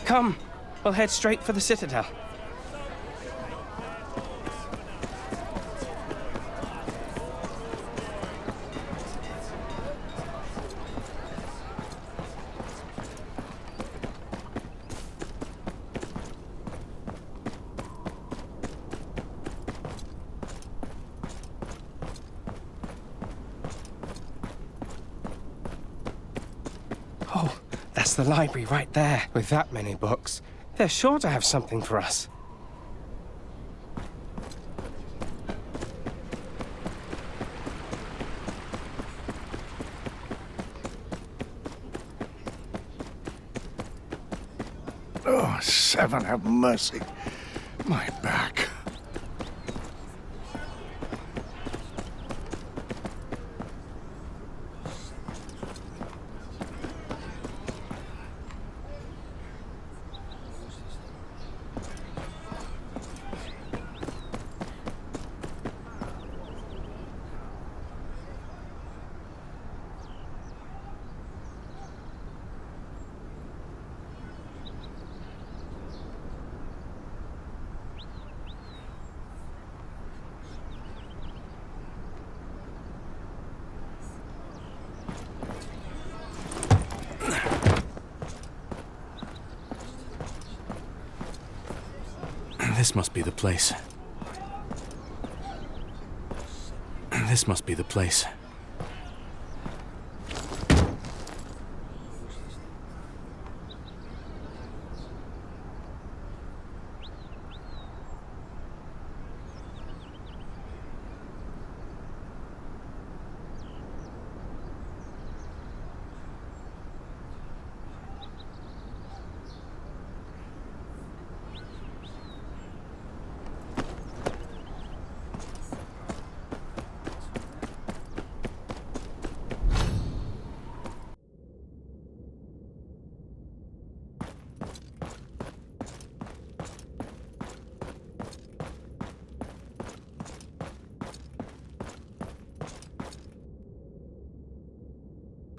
Come, we'll head straight for the Citadel. Oh, that's the library right there. With that many books, they're sure to have something for us. Oh, Seven have mercy. My back. This must be the place. This must be the place.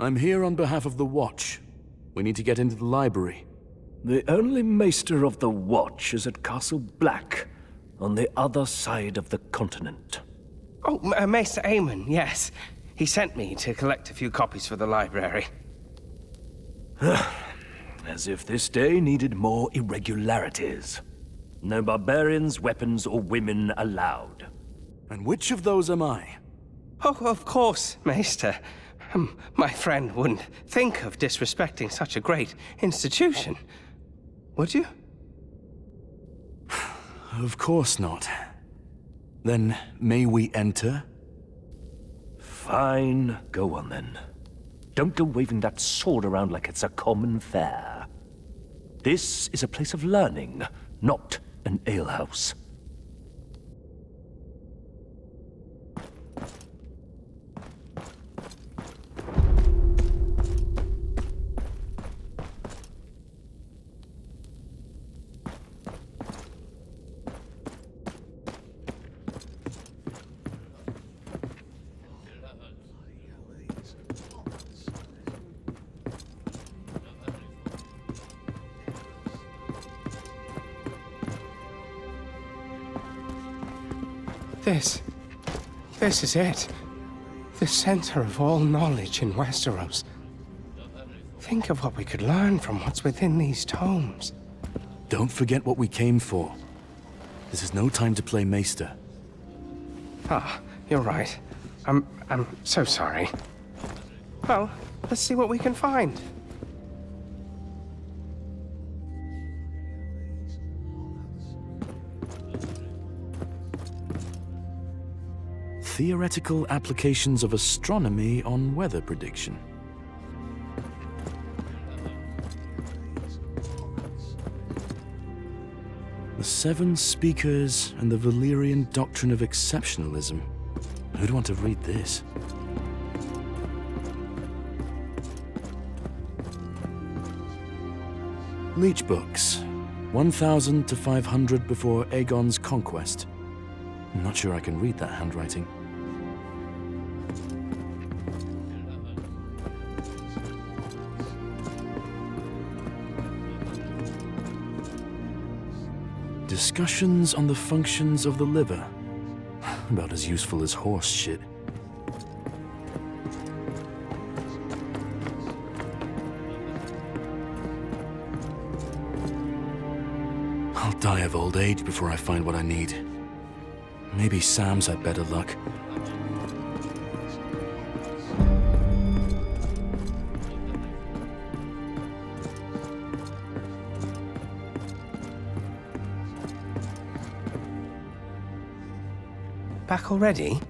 I'm here on behalf of the Watch. We need to get into the library. The only Maester of the Watch is at Castle Black, on the other side of the continent. Oh, Maester Aemon, yes. He sent me to collect a few copies for the library. As if this day needed more irregularities. No barbarians, weapons, or women allowed. And which of those am I? Oh, of course, Maester. My friend wouldn't think of disrespecting such a great institution, would you? Of course not. Then, may we enter? Fine, go on then. Don't go waving that sword around like it's a common fare. This is a place of learning, not an alehouse. This is it. The center of all knowledge in Westeros. Think of what we could learn from what's within these tomes. Don't forget what we came for. This is no time to play Maester. Ah, you're right. I'm so sorry. Well, let's see what we can find. Theoretical applications of astronomy on weather prediction. The Seven Speakers and the Valyrian Doctrine of Exceptionalism. Who'd want to read this? Leech books. 1000 to 500 before Aegon's conquest. I'm not sure I can read that handwriting. Discussions on the functions of the liver. About as useful as horse shit. I'll die of old age before I find what I need. Maybe Sam's had better luck. Back already?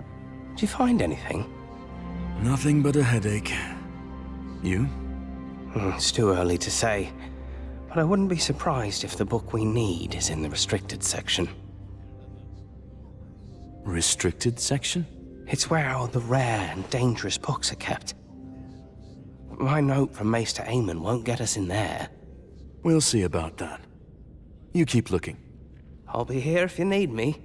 Did you find anything? Nothing but a headache. You? It's too early to say, but I wouldn't be surprised if the book we need is in the restricted section. Restricted section? It's where all the rare and dangerous books are kept. My note from Maester Aemon won't get us in there. We'll see about that. You keep looking. I'll be here if you need me.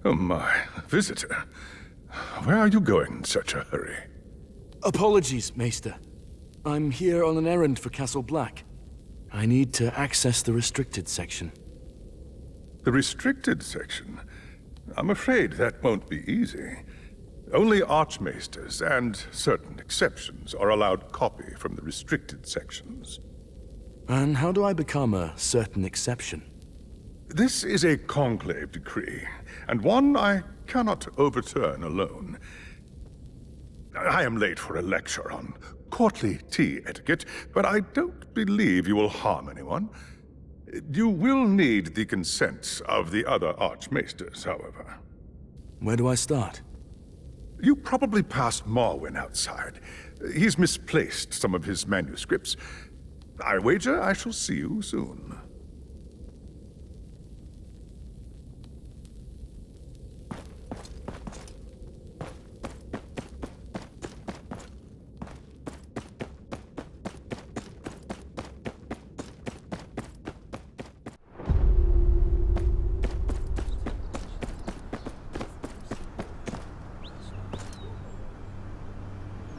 Oh my, visitor. Where are you going in such a hurry? Apologies, Maester. I'm here on an errand for Castle Black. I need to access the restricted section. The restricted section? I'm afraid that won't be easy. Only Archmaesters and certain exceptions are allowed copy from the restricted sections. And how do I become a certain exception? This is a conclave decree, and one I cannot overturn alone. I am late for a lecture on courtly tea etiquette, but I don't believe you will harm anyone. You will need the consent of the other Archmaesters, however. Where do I start? You probably passed Marwyn outside. He's misplaced some of his manuscripts. I wager I shall see you soon.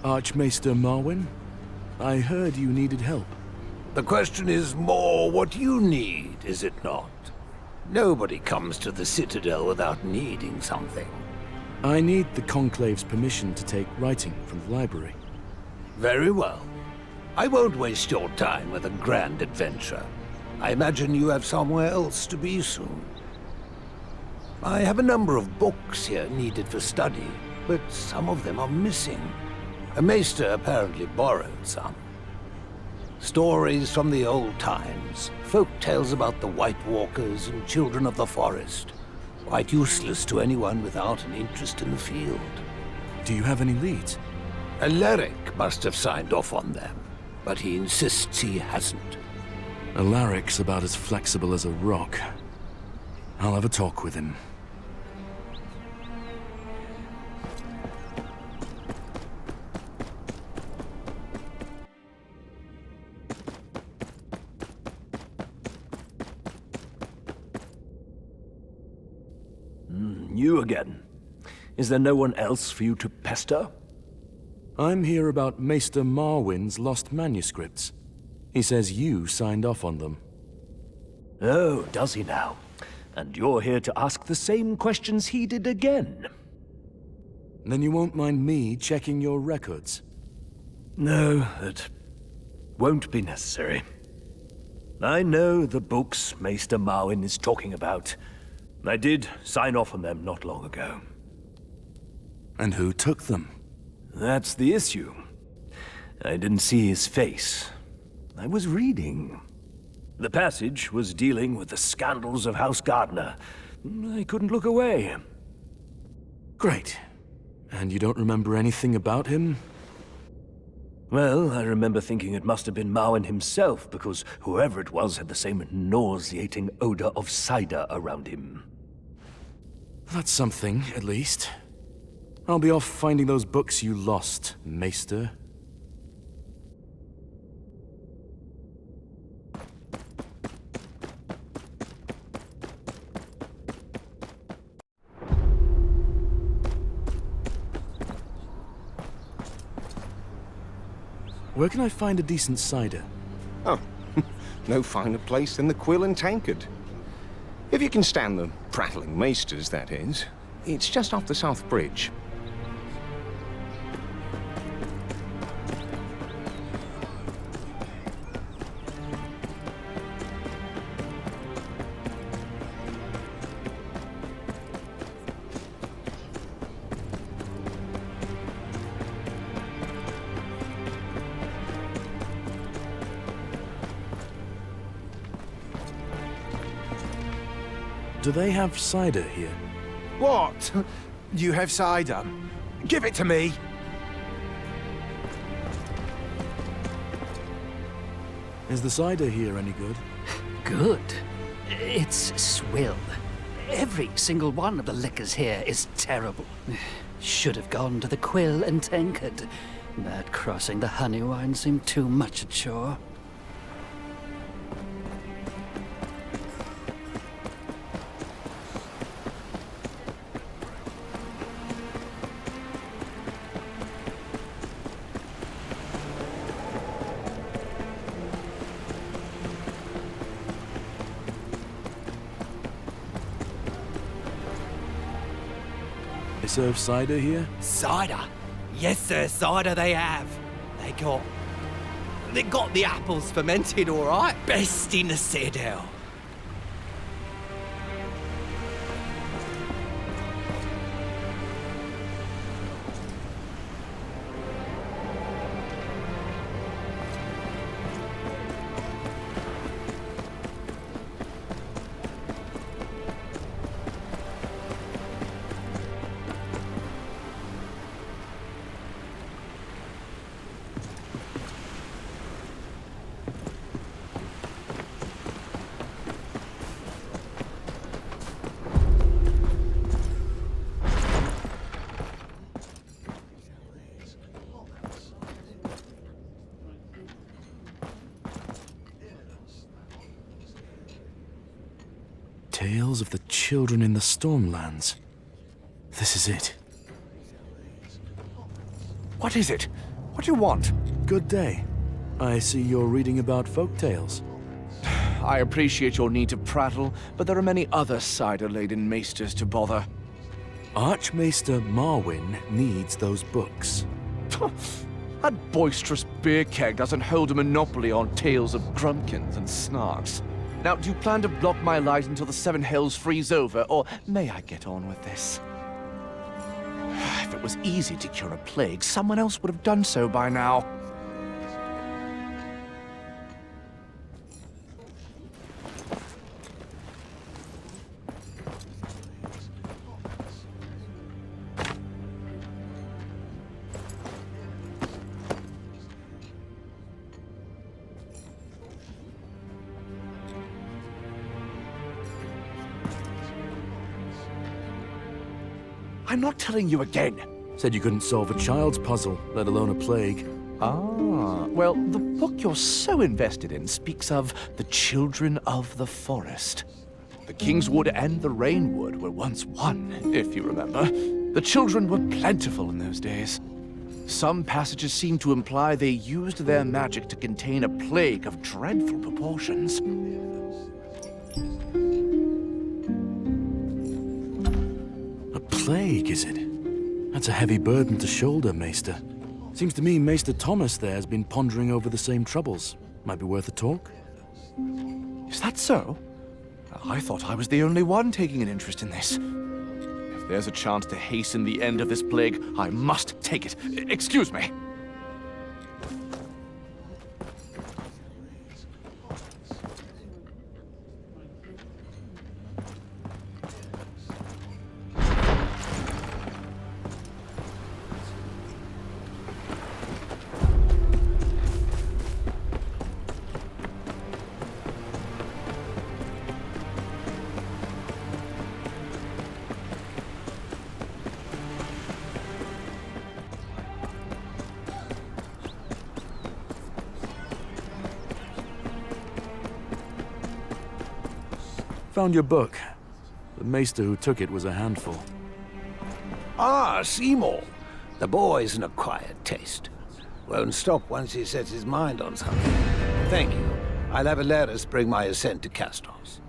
Archmaester Marwyn? I heard you needed help. The question is more what you need, is it not? Nobody comes to the Citadel without needing something. I need the Conclave's permission to take writing from the library. Very well. I won't waste your time with a grand adventure. I imagine you have somewhere else to be soon. I have a number of books here needed for study, but some of them are missing. A Maester apparently borrowed some. Stories from the old times, folk tales about the White Walkers and Children of the Forest. Quite useless to anyone without an interest in the field. Do you have any leads? Allaric must have signed off on them, but he insists he hasn't. Allaric's about as flexible as a rock. I'll have a talk with him. You again. Is there no one else for you to pester? I'm here about Maester Marwyn's lost manuscripts. He says you signed off on them. Oh, does he now? And you're here to ask the same questions he did again. Then you won't mind me checking your records? No, that won't be necessary. I know the books Maester Marwyn is talking about. I did sign off on them not long ago. And who took them? That's the issue. I didn't see his face. I was reading. The passage was dealing with the scandals of House Gardner. I couldn't look away. Great. And you don't remember anything about him? Well, I remember thinking it must have been Marwyn himself, because whoever it was had the same nauseating odor of cider around him. That's something, at least. I'll be off finding those books you lost, Maester. Where can I find a decent cider? Oh, no finer place than the Quill and Tankard. If you can stand the prattling maesters, that is. It's just off the South Bridge. Do they have cider here? What? You have cider? Give it to me! Is the cider here any good? Good. It's swill. Every single one of the liquors here is terrible. Should have gone to the Quill and Tankard. But crossing the honey wine seemed too much a chore. They serve cider here? Cider? Yes, sir, cider they have. They got the apples fermented, all right. Best in the Citadel. Tales of the Children in the Stormlands. This is it. What is it? What do you want? Good day. I see you're reading about folk tales. I appreciate your need to prattle, but there are many other cider-laden maesters to bother. Archmaester Marwyn needs those books. That boisterous beer keg doesn't hold a monopoly on tales of grumpkins and snarks. Now, do you plan to block my light until the Seven Hells freeze over, or may I get on with this? If it was easy to cure a plague, someone else would have done so by now. I'm not telling you again. Said you couldn't solve a child's puzzle, let alone a plague. Ah, well, the book you're so invested in speaks of the children of the forest. The Kingswood and the Rainwood were once one, if you remember. The children were plentiful in those days. Some passages seem to imply they used their magic to contain a plague of dreadful proportions. A plague, is it? That's a heavy burden to shoulder, Maester. Seems to me Maester Thomas there has been pondering over the same troubles. Might be worth a talk. Is that so? I thought I was the only one taking an interest in this. If there's a chance to hasten the end of this plague, I must take it. Excuse me. Found your book. The maester who took it was a Ah, Seymour. The boy's an acquired taste. Won't stop once he sets his mind on something. Thank you. I'll have Allaric bring my ascent to Castos.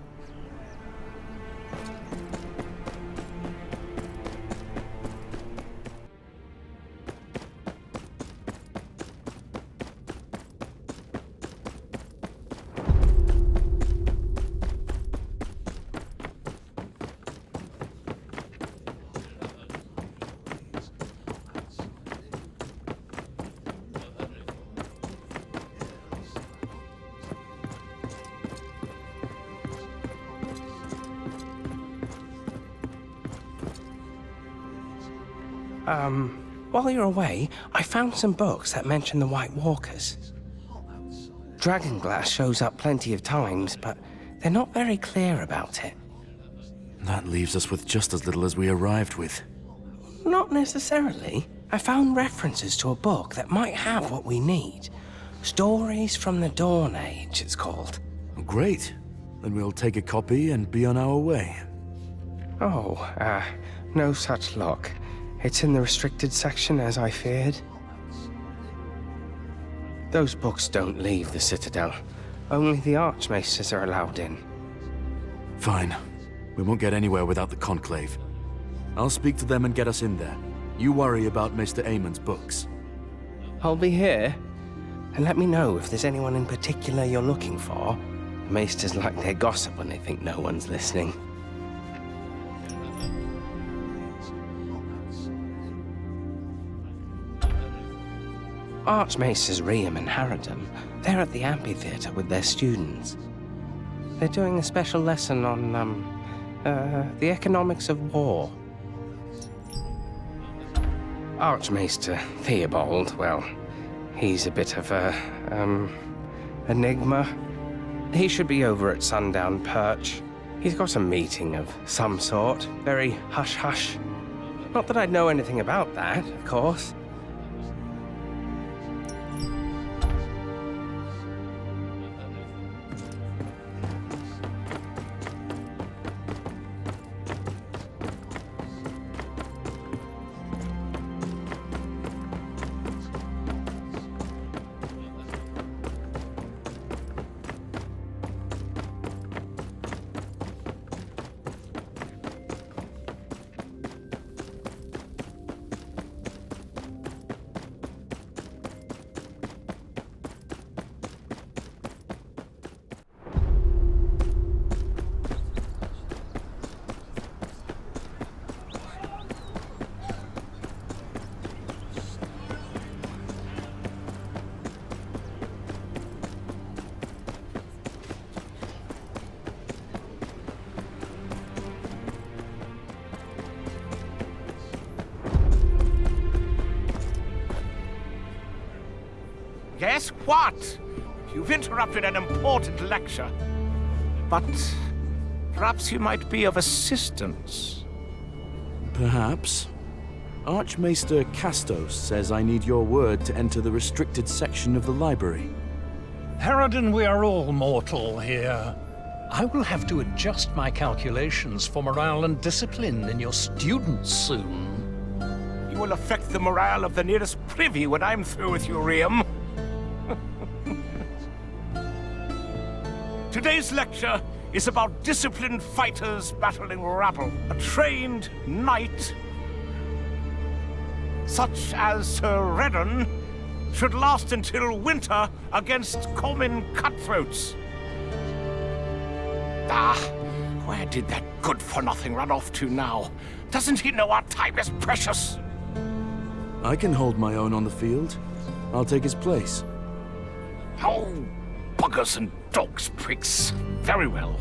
While you're away, I found some books that mention the White Walkers. Dragonglass shows up plenty of times, but they're not very clear about it. That leaves us with just as little as we arrived with. Not necessarily. I found references to a book that might have what we need. Stories from the Dawn Age, it's called. Great. Then we'll take a copy and be on our way. Oh, no such luck. It's in the restricted section, as I feared. Those books don't leave the Citadel. Only the Archmaesters are allowed in. Fine. We won't get anywhere without the Conclave. I'll speak to them and get us in there. You worry about Maester Aemon's books. I'll be here. And let me know if there's anyone in particular you're looking for. The Maesters like their gossip when they think no one's listening. Archmaesters Riem and Harodon, they're at the amphitheater with their students. They're doing a special lesson on, the economics of war. Archmaester Theobold, well, he's a bit of a, enigma. He should be over at Sundown Perch. He's got a meeting of some sort, very hush-hush. Not that I'd know anything about that, of course. Yes, what? You've interrupted an important lecture. But perhaps you might be of assistance. Perhaps. Archmaester Castos says I need your word to enter the restricted section of the library. Harodon, we are all mortal here. I will have to adjust my calculations for morale and discipline in your students soon. You will affect the morale of the nearest privy when I'm through with you, Riem. Today's lecture is about disciplined fighters battling rabble. A trained knight, such as Sir Harodon, should last until winter against common cutthroats. Where did that good-for-nothing run off to now? Doesn't he know our time is precious? I can hold my own on the field. I'll take his place. Oh, buggers and dogs, pricks. Very well.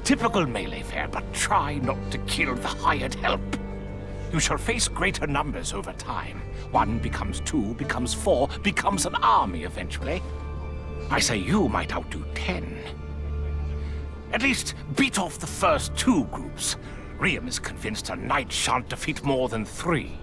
Typical melee fare, but try not to kill the hired help. You shall face greater numbers over time. 1 becomes 2, becomes 4, becomes an army eventually. I say you might outdo 10. At least beat off the first 2 groups. Riem is convinced a knight shan't defeat more than 3.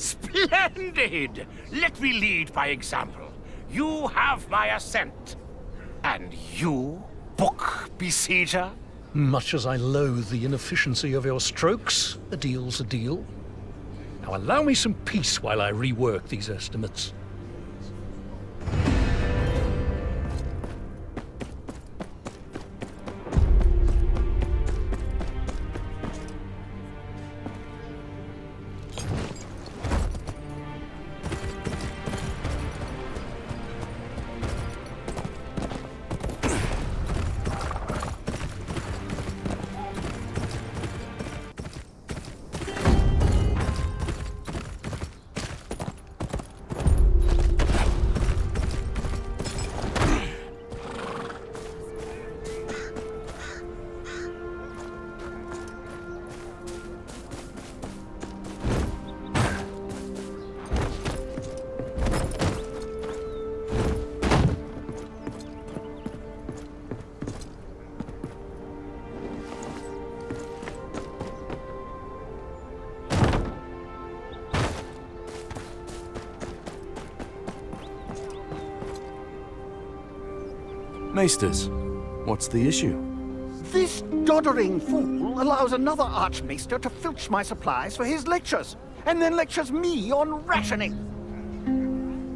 Splendid! Let me lead by example. You have my assent. And you, book besieger? Much as I loathe the inefficiency of your strokes, a deal's a deal. Now allow me some peace while I rework these estimates. Maesters, what's the issue? This doddering fool allows another Archmaester to filch my supplies for his lectures, and then lectures me on rationing.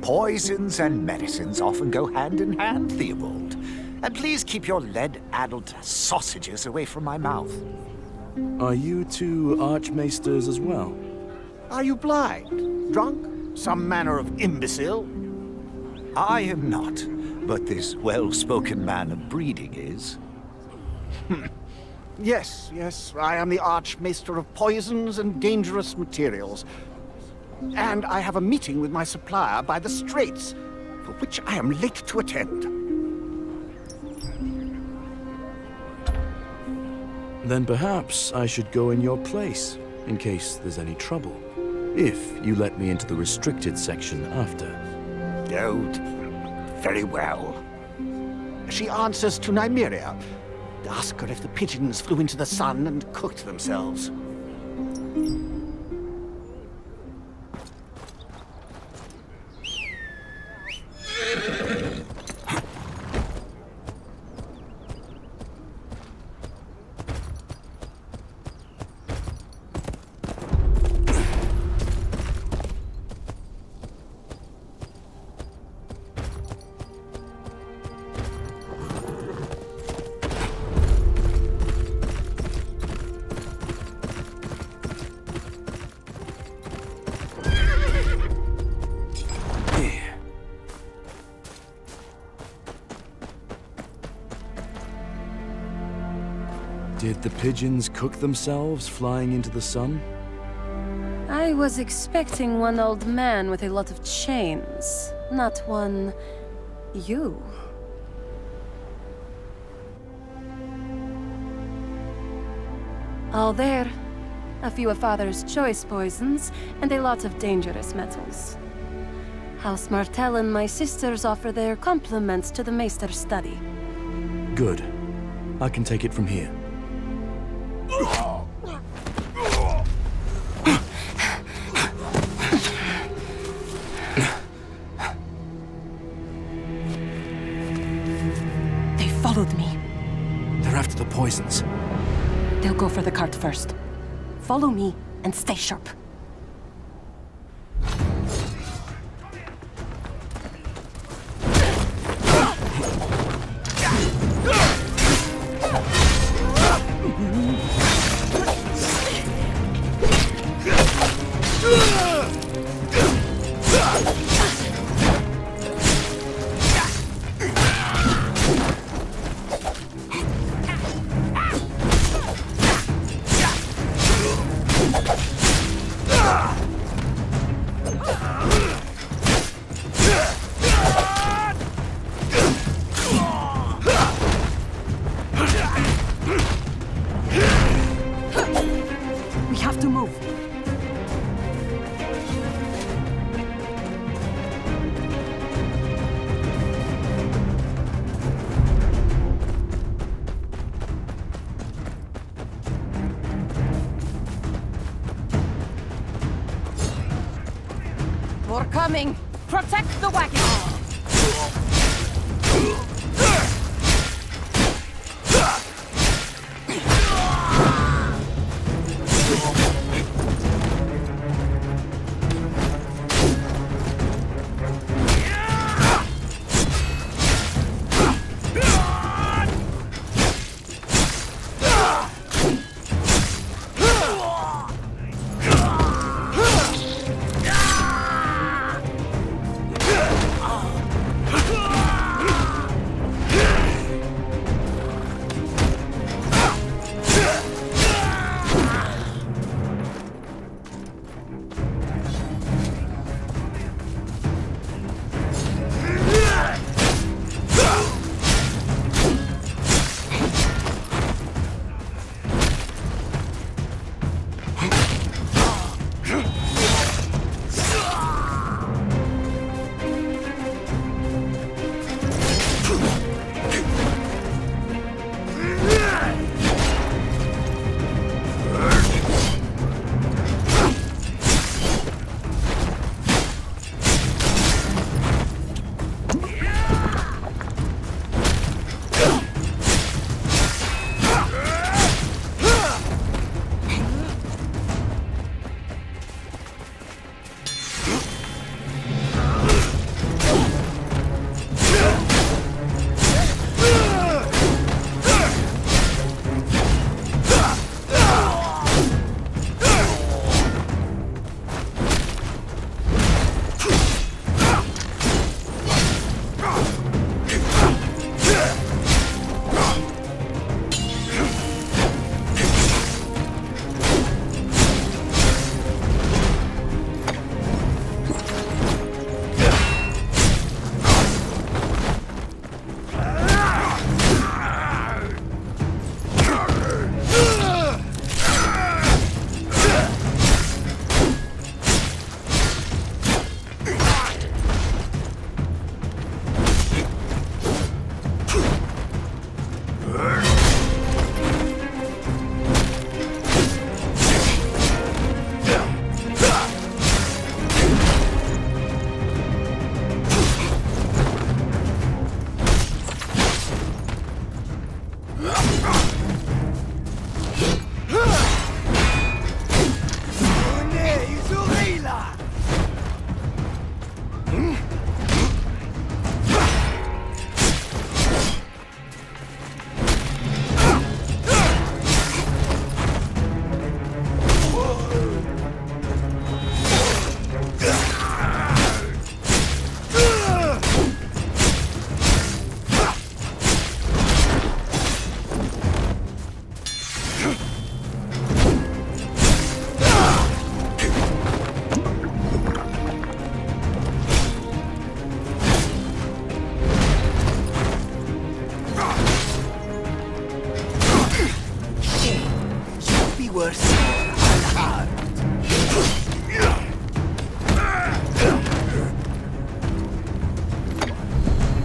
Poisons and medicines often go hand in hand, Theobold. And please keep your lead-addled sausages away from my mouth. Are you two Archmaesters as well? Are you blind? Drunk? Some manner of imbecile? I am not, but this well-spoken man of breeding is. Yes, I am the Archmaester of poisons and dangerous materials. And I have a meeting with my supplier by the Straits, for which I am late to attend. Then perhaps I should go in your place, in case there's any trouble. If you let me into the restricted section after. Oh, very well. She answers to Nymeria. Ask her if the pigeons flew into the sun and cooked themselves. Did the pigeons cook themselves flying into the sun? I was expecting one old man with a lot of chains, not one... you. All there. A few of Father's choice poisons, and a lot of dangerous metals. House Martell and my sisters offer their compliments to the Maester's study. Good. I can take it from here. They followed me. They're after the poisons. They'll go for the cart first. Follow me and stay sharp. More coming! Protect the wagon!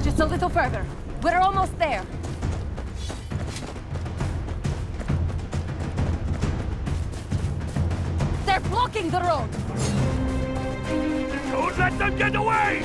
Just a little further. We're almost there. They're blocking the road! Don't let them get away!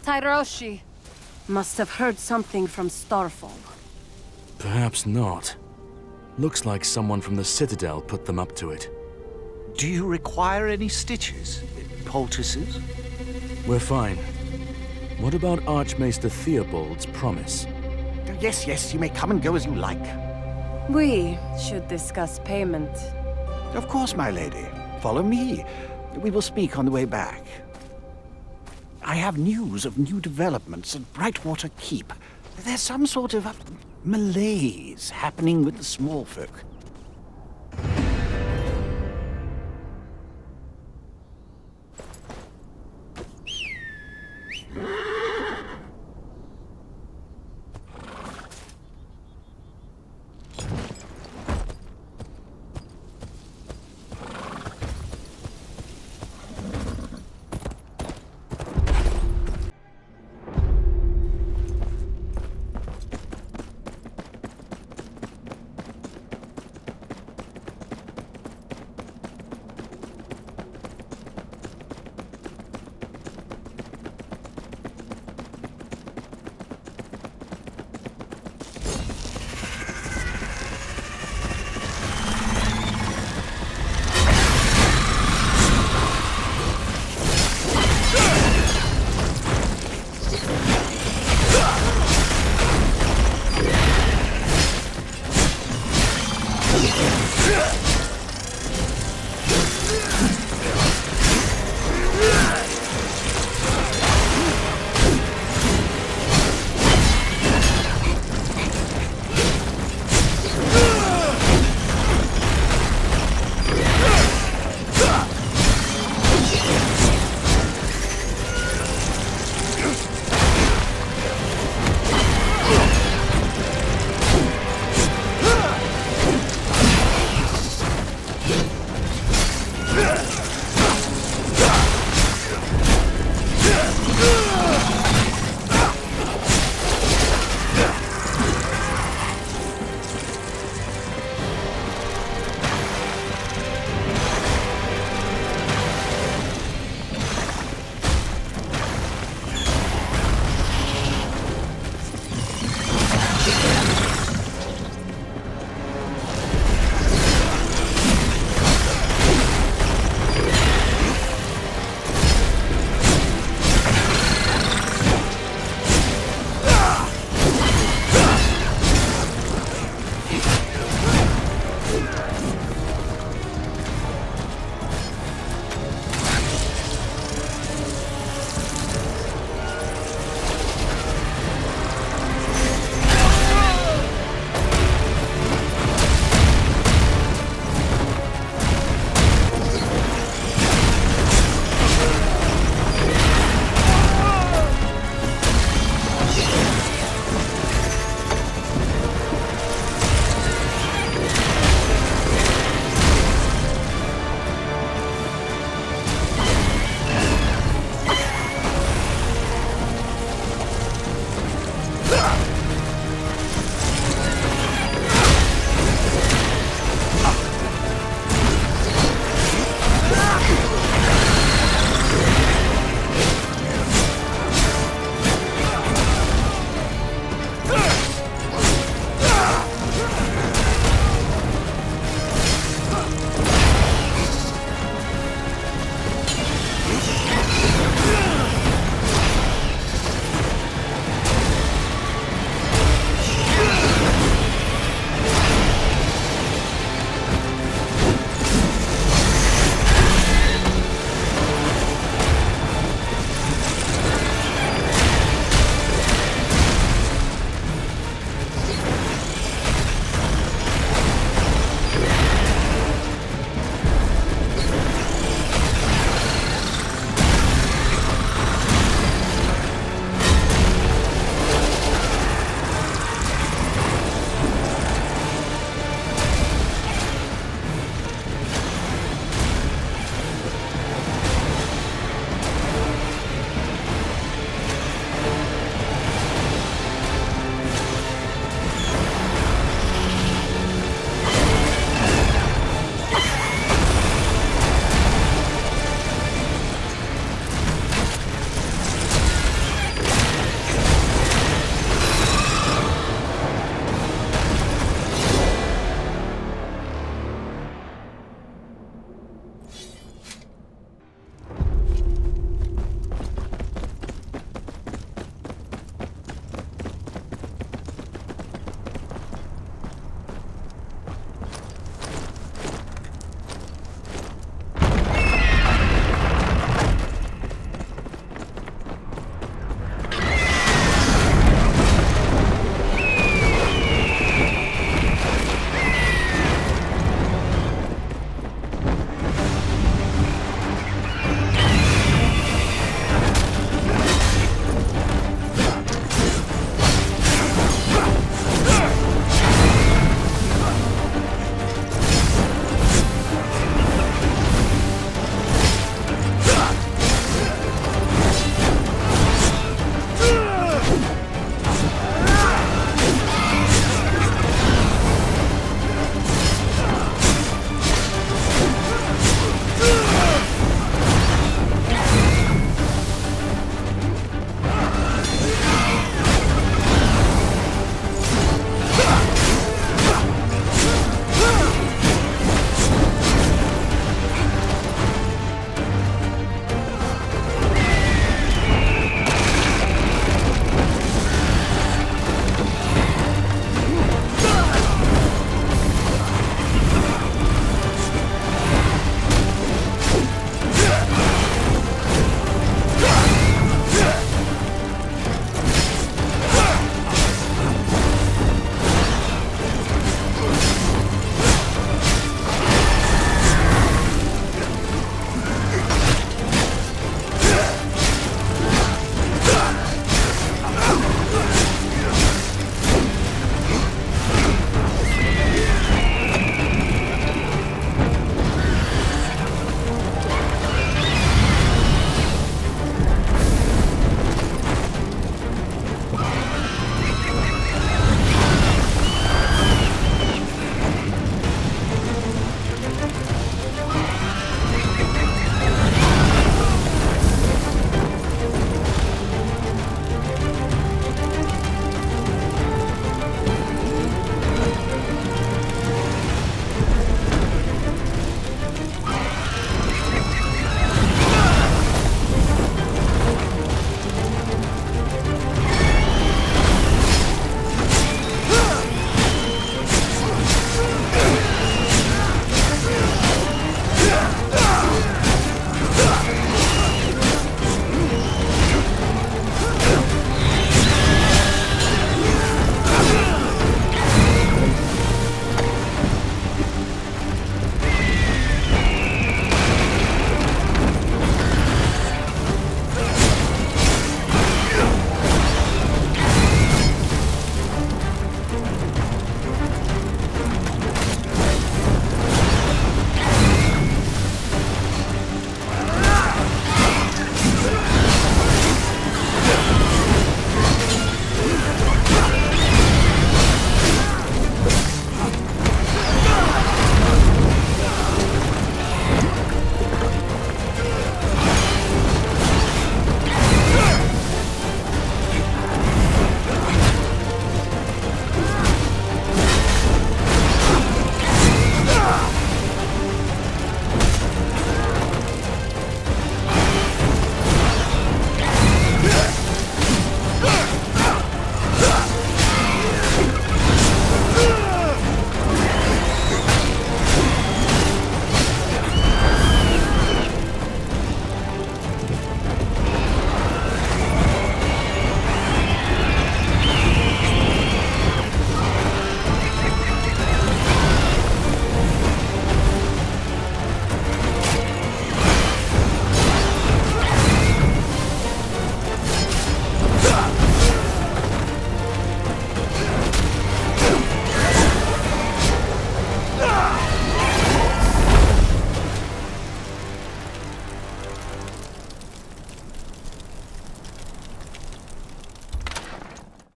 Tyroshi must have heard something from Starfall. Perhaps not. Looks like someone from the Citadel put them up to it. Do you require any stitches? Poultices? We're fine. What about Archmaester Theobold's promise? Yes, yes, you may come and go as you like. We should discuss payment. Of course, my lady. Follow me. We will speak on the way back. I have news of new developments at Brightwater Keep. There's some sort of malaise happening with the small folk.